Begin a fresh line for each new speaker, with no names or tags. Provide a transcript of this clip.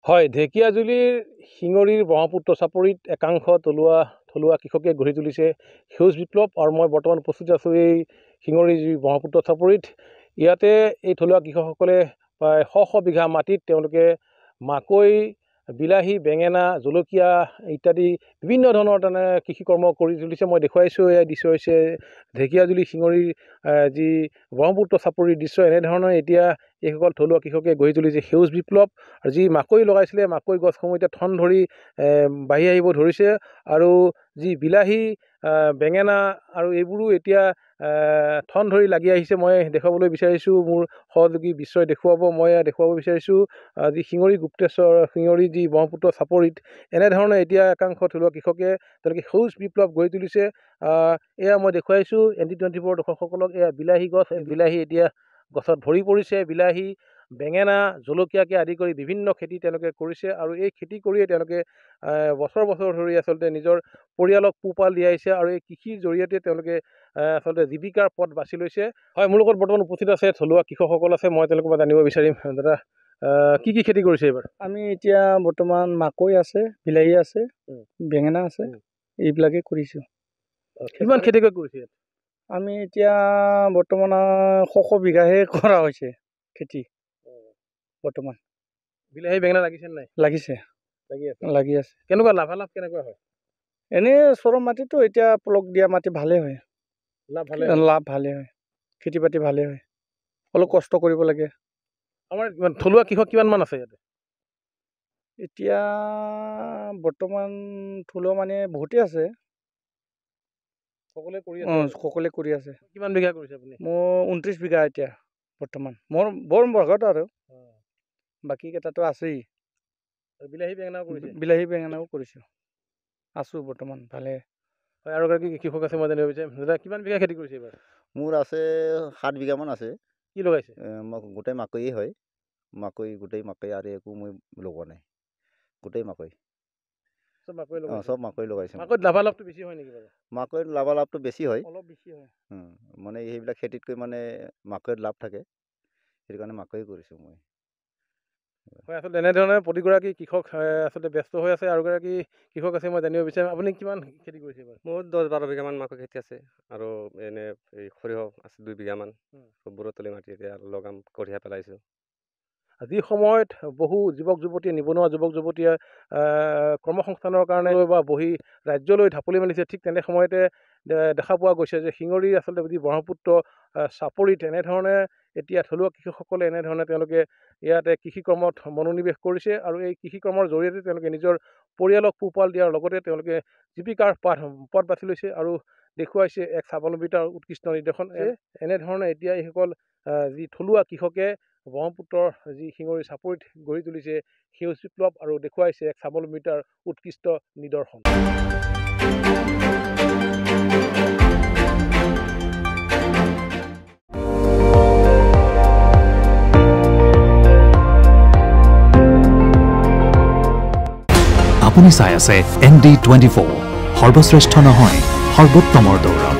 হয়, ঢেকীয়াজুলিৰ শিঙৰীৰ ব্ৰহ্মপুত্ৰ চাপৰিত একাংশ থলুৱা কৃষকে গঢ়ি তুলিছে সেউজ বিপ্লৱ। আৰু মই বৰ্তমান উপস্থিত আছোঁ এই শিঙৰীৰ যি ব্ৰহ্মপুত্ৰ চাপৰিত। ইয়াতে এই থলুৱা কৃষকসকলে প্ৰায় শ বিঘা মাটিত তেওঁলোকে মাকৈ, বিলাহী, বেঙেনা, জলকীয়া ইত্যাদি বিভিন্ন ধৰণৰ কৃষি কৰ্ম কৰি তুলিছে। মই দেখুৱাইছোঁ, এয়া দৃশ্য হৈছে ঢেকীয়াজুলি শিঙৰীৰ যি ব্ৰহ্মপুত্ৰ চাপৰিৰ দৃশ্য। এনেধৰণে এতিয়া এইসকল থলুৱা কৃষকে গঢ়ি তুলিছে সেউজ বিপ্লৱ। আৰু যি মাকৈ লগাইছিলে, মাকৈ গছসমূহ এতিয়া ঠন ধৰি বাঢ়ি আহিব ধৰিছে। আৰু যি বিলাহী, বেঙেনা আৰু এইবোৰো এতিয়া ঠন ধৰি লাগি আহিছে। মই দেখুৱাবলৈ বিচাৰিছোঁ, মোৰ সহযোগী বিশ্বই দেখুৱাব, মই দেখুৱাব বিচাৰিছোঁ যি শিঙৰী যি ব্ৰহ্মপুত্ৰ চাপৰিত এনেধৰণে এতিয়া একাংশ থলুৱা কৃষকে তেওঁলোকে সেউজ বিপ্লৱ গঢ়ি তুলিছে। এয়া মই দেখুৱাইছোঁ ND24 দৰ্শকসকলক। এয়া বিলাহী গছ, বিলাহী এতিয়া গছত ভৰি পৰিছে। বিলাহী, বেঙেনা, জলকীয়াকে আদি কৰি বিভিন্ন খেতি তেওঁলোকে কৰিছে। আৰু এই খেতি কৰিয়ে তেওঁলোকে বছৰ ধৰি আচলতে নিজৰ পৰিয়ালক পোহপাল দি আহিছে। আৰু এই কৃষিৰ জৰিয়তে তেওঁলোকে আচলতে জীৱিকাৰ পথ বাছি লৈছে। হয়, মোৰ লগত বৰ্তমান উপস্থিত আছে থলুৱা কৃষকসকল আছে। মই তেওঁলোকৰ পৰা জানিব বিচাৰিম, দাদা কি খেতি কৰিছে এইবাৰ?
আমি এতিয়া বৰ্তমান মাকৈ আছে, বিলাহী আছে, বেঙেনা আছে, এইবিলাকে কৰিছোঁ।
কিমান খেতি কৰিছে?
আমি এতিয়া বৰ্তমান 100 বিঘাহে কৰা হৈছে খেতি বৰ্তমান।
বিলাহী, বেঙেনা লাগিছে নাই?
লাগিছে, লাগি আছে।
কেনেকুৱা লাভালাভ কেনেকুৱা হয়?
এনেই চৰম মাটিতো এতিয়া পলক দিয়া মাটি ভালেই হয়, লাভ ভালেই হয়, খেতি বাতি ভালেই হয়। অলপ কষ্ট কৰিব লাগে।
আমাৰ থলুৱা কৃষক কিমানমান আছে ইয়াতে?
এতিয়া বৰ্তমান থলুৱা মানে বহুতেই আছে, সকলোৱে কৰি আছে।
কিমান বিঘা কৰিছে আপুনি?
মোৰ 29 বিঘা এতিয়া বৰ্তমান। মোৰ বৰ বৰগত আৰু বাকী কেইটাতো আছেই।
বিলাহী, বেঙেনাও কৰিছে?
বিলাহী, বেঙেনাও কৰিছোঁ, আছোঁ বৰ্তমান ভালে।
হয়, আৰু কি কৃষক আছে মই জানিব বিচাৰিম। দাদা কিমান বিঘা খেতি কৰিছে এইবাৰ?
মোৰ আছে 7 বিঘামান আছে।
কি লগাইছে?
গোটেই মাকৈয়ে হয়, গোটেই মাকৈ আৰু একো মই লগোৱা নাই, গোটেই মাকৈ। চব মাকৈ লগাইছে।
মাকৈত লাভালাভটো বেছি হয় নেকি বাৰু?
মাকৈত লাভালাভটো বেছি হয়,
অলপ বেছি হয়।
মানে সেইবিলাক খেতিতকৈ মানে মাকৈত লাভ থাকে, সেইটো কাৰণে মাকৈ কৰিছোঁ মই।
হয়, আচলতে এনেধৰণে প্ৰতিগৰাকী কৃষক আচলতে ব্যস্ত হৈ আছে। আৰু এগৰাকী কৃষক আছে, মই জানিব বিচাৰিম আপুনি কিমান খেতি কৰিছে এইবাৰ?
মোৰ 10-12 বিঘামান মাকৈ খেতি আছে। আৰু এনে এই সৰিয়হ আছে 2 বিঘামান। বুৰতলি মাটি এতিয়া লগাম কঢ়িয়াই পেলাইছোঁ।
যি সময়ত বহু যুৱক যুৱতীয়ে, নিবনুৱা যুৱক যুৱতীয়ে কৰ্মসংস্থানৰ কাৰণে বা বহি ৰাজ্যলৈ ঢাপলি মেলিছে, ঠিক তেনে সময়তে দেখা পোৱা গৈছে যে শিঙৰীৰ আচলতে যি ব্ৰহ্মপুত্ৰ চাপৰিত এনেধৰণে এতিয়া থলুৱা কৃষকসকলে এনেধৰণে তেওঁলোকে ইয়াতে কৃষি কৰ্মত মনোনিৱেশ কৰিছে। আৰু এই কৃষি কৰ্মৰ জৰিয়তে তেওঁলোকে নিজৰ পৰিয়ালক পোহপাল দিয়াৰ লগতে তেওঁলোকে জীৱিকাৰ পথ বাছি লৈছে আৰু দেখুৱাইছে এক স্বাৱলম্বিতাৰ উৎকৃষ্ট নিদৰ্শন। এনেধৰণে এতিয়া এইসকল যি থলুৱা কৃষকে ব্ৰহ্মপুত্ৰৰ যি শিঙৰীৰ চাপৰিত গঢ়ি তুলিছে সেউজ বিপ্লৱ আৰু দেখুৱাইছে এক স্বাৱলম্বিতাৰ উৎকৃষ্ট নিদৰ্শন।
আপুনি চাই আছে ND24, সৰ্বশ্ৰেষ্ঠ নহয় সৰ্বোত্তমৰ দৌৰ।